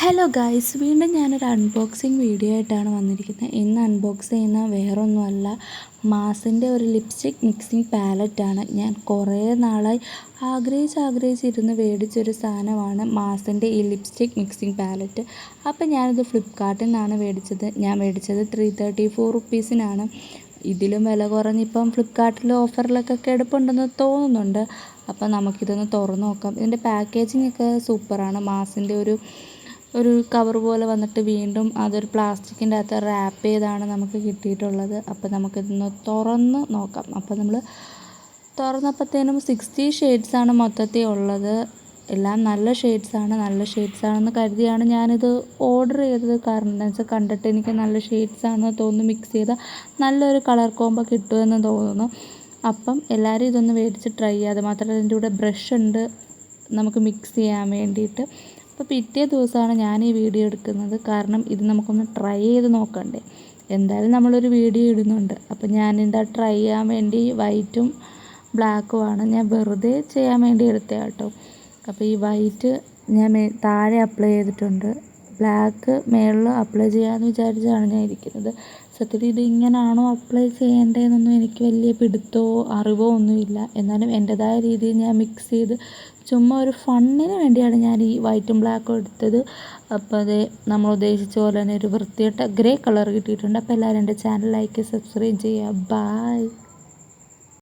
Hello guys, വീണ്ടും ഞാനൊരു unboxing video ആയിട്ടാണ് വന്നിരിക്കുന്നത്. ഇന്ന് അൺബോക്സ് ചെയ്യുന്ന വേറൊന്നുമല്ല, മാസിൻ്റെ ഒരു ലിപ്സ്റ്റിക് മിക്സിങ് പാലറ്റാണ്. ഞാൻ കുറേ നാളായി ആഗ്രഹിച്ചിരുന്ന് മേടിച്ചൊരു സാധനമാണ് മാസിൻ്റെ ഈ ലിപ്സ്റ്റിക് മിക്സിങ് പാലറ്റ്. അപ്പോൾ ഞാനിത് ഫ്ലിപ്കാർട്ടിൽ നിന്നാണ് മേടിച്ചത്. ഞാൻ മേടിച്ചത് 334 റുപ്പീസിനാണ്. ഇതിലും വില കുറഞ്ഞിപ്പം ഫ്ലിപ്കാർട്ടിൽ ഓഫറിലൊക്കെ കിടപ്പുണ്ടെന്ന് തോന്നുന്നുണ്ട്. അപ്പോൾ നമുക്കിതൊന്ന് തുറന്ന് നോക്കാം. ഇതിൻ്റെ പാക്കേജിംഗ് ഒക്കെ സൂപ്പറാണ്. മാസിൻ്റെ ഒരു കവർ പോലെ വന്നിട്ട് വീണ്ടും അതൊരു പ്ലാസ്റ്റിക്കിൻ്റെ അകത്ത് റാപ്പ് ചെയ്താണ് നമുക്ക് കിട്ടിയിട്ടുള്ളത്. അപ്പോൾ നമുക്കിതൊന്ന് തുറന്ന് നോക്കാം. അപ്പോൾ നമ്മൾ തുറന്നപ്പോഴത്തേനും 60 ഷെയ്ഡ്സാണ് മൊത്തത്തിൽ ഉള്ളത്. എല്ലാം നല്ല ഷെയ്ഡ്സാണെന്ന് കരുതിയാണ് ഞാനിത് ഓർഡർ ചെയ്തത്. കാരണം എന്താ വെച്ചാൽ കണ്ടിട്ട് എനിക്ക് നല്ല ഷെയ്ഡ്സാണെന്ന് തോന്നുന്നു. മിക്സ് ചെയ്താൽ നല്ലൊരു കളർ കോംബോ കിട്ടുമെന്ന് തോന്നുന്നു. അപ്പം എല്ലാവരും ഇതൊന്ന് മേടിച്ച് ട്രൈ ചെയ്യുക. അത് മാത്രമല്ല ഇതിൻ്റെ കൂടെ ബ്രഷ് ഉണ്ട് നമുക്ക് മിക്സ് ചെയ്യാൻ വേണ്ടിയിട്ട്. അപ്പോൾ പിറ്റേ ദിവസമാണ് ഞാൻ ഈ വീഡിയോ എടുക്കുന്നത്. കാരണം ഇത് നമുക്കൊന്ന് ട്രൈ ചെയ്ത് നോക്കണ്ടേ. എന്തായാലും നമ്മളൊരു വീഡിയോ ഇടുന്നുണ്ട്. അപ്പോൾ ഞാനിതാ ട്രൈ ചെയ്യാൻ വേണ്ടി വൈറ്റും ബ്ലാക്കുമാണ് ഞാൻ വെറുതെ ചെയ്യാൻ വേണ്ടി എടുത്തത് കേട്ടോ. അപ്പോൾ ഈ വൈറ്റ് ഞാൻ താഴെ അപ്ലൈ ചെയ്തിട്ടുണ്ട്, ബ്ലാക്ക് മേളിൽ അപ്ലൈ ചെയ്യാമെന്ന് വിചാരിച്ചാണ് ഞാൻ ഇരിക്കുന്നത്. സത്യത്തിൽ ഇത് ഇങ്ങനെയാണോ അപ്ലൈ ചെയ്യേണ്ടതെന്നൊന്നും എനിക്ക് വലിയ പിടുത്തമോ അറിവോ ഒന്നുമില്ല. എന്നാലും എൻ്റെതായ രീതിയിൽ ഞാൻ മിക്സ് ചെയ്ത് ചുമ്മാ ഒരു ഫണ്ണിന് വേണ്ടിയാണ് ഞാൻ ഈ വൈറ്റും ബ്ലാക്കും എടുത്തത്. അപ്പോൾ അത് നമ്മൾ ഉദ്ദേശിച്ച പോലെ തന്നെ ഒരു വൃത്തികെട്ട ഗ്രേ കളർ കിട്ടിയിട്ടുണ്ട്. അപ്പോൾ എല്ലാവരും എൻ്റെ ചാനൽ ലൈക്ക് സബ്സ്ക്രൈബ് ചെയ്യുക. ബായ്.